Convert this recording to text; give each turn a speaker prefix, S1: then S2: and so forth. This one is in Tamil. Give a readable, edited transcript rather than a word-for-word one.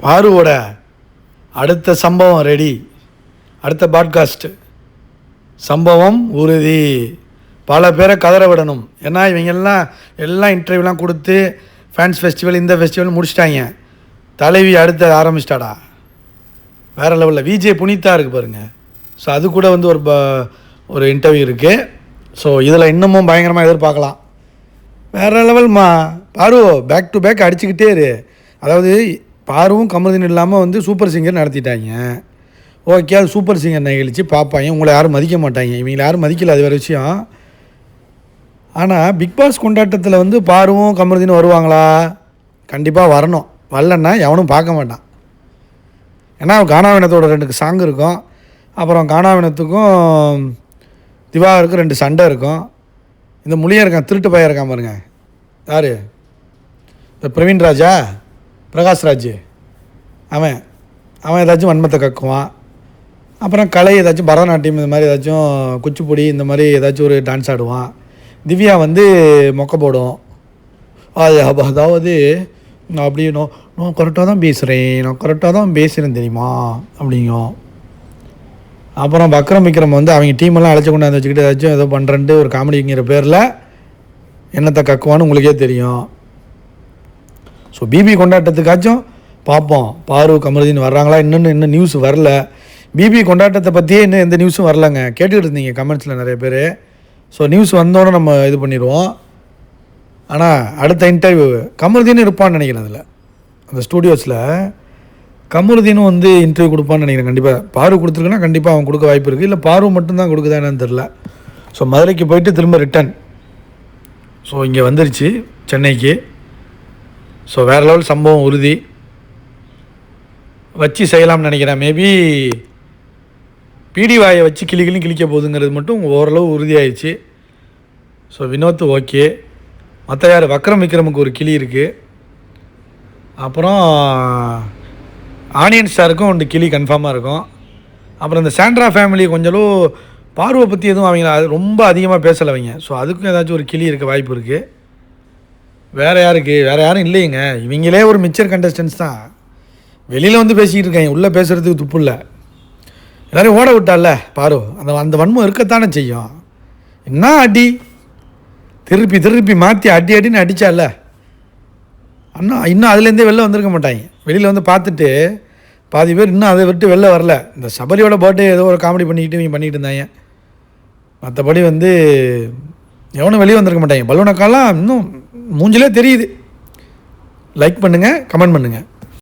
S1: பாருவோட அடுத்த சம்பவம் ரெடி. அடுத்த பாட்காஸ்ட் சம்பவம் உறுதி. பல பேரை கதற விடணும். ஏன்னா எல்லாம் இன்டர்வியூலாம் கொடுத்து ஃபேன்ஸ் ஃபெஸ்டிவல் இந்த ஃபெஸ்டிவல் முடிச்சிட்டாங்க. தலைவி அடுத்த ஆரம்பிச்சிட்டாடா வேறு லெவலில். விஜே புனிதா இருக்குது பாருங்கள். ஸோ அது கூட வந்து ஒரு இன்டர்வியூ இருக்குது. ஸோ இதில் இன்னமும் பயங்கரமாக எதிர்பார்க்கலாம். வேறு லெவல்மா. பாரு பேக் டு பேக் அடிச்சுக்கிட்டே இரு. அதாவது பாருவும் கமருதீன் இல்லாமல் வந்து சூப்பர் சிங்கர் நடத்திட்டாங்க. ஓகே, அது சூப்பர் சிங்கர் நிகழ்ச்சி பார்ப்பாங்க. உங்களை யாரும் மதிக்க மாட்டாங்க. இவங்களை யாரும் மதிக்கல, அது வேறு விஷயம். ஆனால் பிக் பாஸ் கொண்டாட்டத்தில் வந்து பாருவும் கமருதீன் வருவாங்களா? கண்டிப்பாக வரணும். வரலன்னா எவனும் பார்க்க மாட்டான். ஏன்னா கானாவினத்தோட 2 சாங் இருக்கும். அப்புறம் கானாவினத்துக்கும் திவாகருக்கும் 2 சண்டை இருக்கும். இந்த மொழியாக இருக்கான், திருட்டு பையன் இருக்கான் பாருங்க. யார்? இந்த பிரவீன் ராஜா, பிரகாஷ்ராஜ். அவன் ஏதாச்சும் வன்மத்தை கக்குவான். அப்புறம் கலை ஏதாச்சும் பரதநாட்டியம் இந்த மாதிரி ஏதாச்சும் குச்சிப்புடி இந்த மாதிரி ஏதாச்சும் ஒரு டான்ஸ் ஆடுவான். திவ்யா வந்து மொக்க போடும். அதாவது நான் அப்படி நான் கரெக்டாக தான் பேசுகிறேன் தெரியுமா அப்படிங்கும். அப்புறம் விக்ரம் வந்து அவங்க டீமெல்லாம் அழைச்சி கொண்டாந்து வச்சுக்கிட்டு ஏதாச்சும் ஏதோ பண்ணுறேன்ட்டு ஒரு காமெடிங்கிற பேரில் என்னத்தை கக்குவான்னு உங்களுக்கே தெரியும். ஸோ பிபி கொண்டாட்டத்துக்காச்சும் பார்ப்போம். பாரு கமருதீன் வர்றாங்களா? இன்னும் நியூஸ் வரல. பிபி கொண்டாட்டத்தை பற்றியே இன்னும் எந்த நியூஸும் வரலங்க. கேட்டுக்கிட்டு இருந்தீங்க கமெண்ட்ஸில் நிறைய பேர். ஸோ நியூஸ் வந்தோன்னே நம்ம இது பண்ணிடுவோம். ஆனால் அடுத்த இன்டர்வியூ கமருதீன் இருப்பான்னு நினைக்கிறேன். அதில் அந்த ஸ்டூடியோஸில் கமருதீனும் வந்து இன்டர்வியூ கொடுப்பான்னு நினைக்கிறேன். கண்டிப்பாக பாரு கொடுத்துருக்குன்னா கண்டிப்பாக அவன் கொடுக்க வாய்ப்பு இருக்குது. இல்லை பாரு மட்டும்தான் கொடுக்குதா என்னன்னு தெரில. ஸோ மதுரைக்கு போயிட்டு திரும்ப ரிட்டன். ஸோ இங்கே வந்துருச்சு சென்னைக்கு. ஸோ வேறு லெவல் சம்பவம் உறுதி. வச்சு செய்யலாம்னு நினைக்கிறேன். மேபி பிடி வாயை வச்சு கிளிக்க போகுதுங்கிறது மட்டும் ஓரளவு உறுதியாகிடுச்சு. So Vinod okay. மற்ற யார்? விக்ரமுக்கு ஒரு கிளி இருக்குது. அப்புறம் ஆனியன் ஸ்டாருக்கும் 2 கிளி கன்ஃபார்மாக இருக்கும். அப்புறம் இந்த சாண்ட்ரா ஃபேமிலி கொஞ்சம் பார்வை பற்றி எதுவும் அவங்க ரொம்ப அதிகமாக பேசலை அவங்க. ஸோ அதுக்கும் ஏதாச்சும் ஒரு கிளி இருக்க வாய்ப்பு இருக்குது. வேறு யாரும் இல்லைங்க. இவங்களே ஒரு மிச்சர் கண்டஸ்டன்ஸ் தான். வெளியில் வந்து பேசிக்கிட்டு இருக்காங்க. உள்ளே பேசுகிறதுக்கு துப்பு இல்லை. எல்லோரும் ஓட விட்டால பாரு. அந்த வன்மம் இருக்கத்தானே செய்யும். என்ன அடி திருப்பி மாற்றி அடின்னு அடித்தால இன்னும் அதுலேருந்தே வெளில வந்திருக்க மாட்டாங்க. வெளியில் வந்து பார்த்துட்டு பாதி பேர் இன்னும் அதை விட்டு வெளில வரல. இந்த சபரியோட பர்த்டே ஏதோ ஒரு காமெடி பண்ணிக்கிட்டு இருந்தாங்க. மற்றபடி வந்து எவனும் வெளியே வந்திருக்க மாட்டாங்க. பலூனக்காலாம் இன்னும் மூஞ்சிலே தெரியுது. லைக் பண்ணுங்கள், கமெண்ட் பண்ணுங்கள்.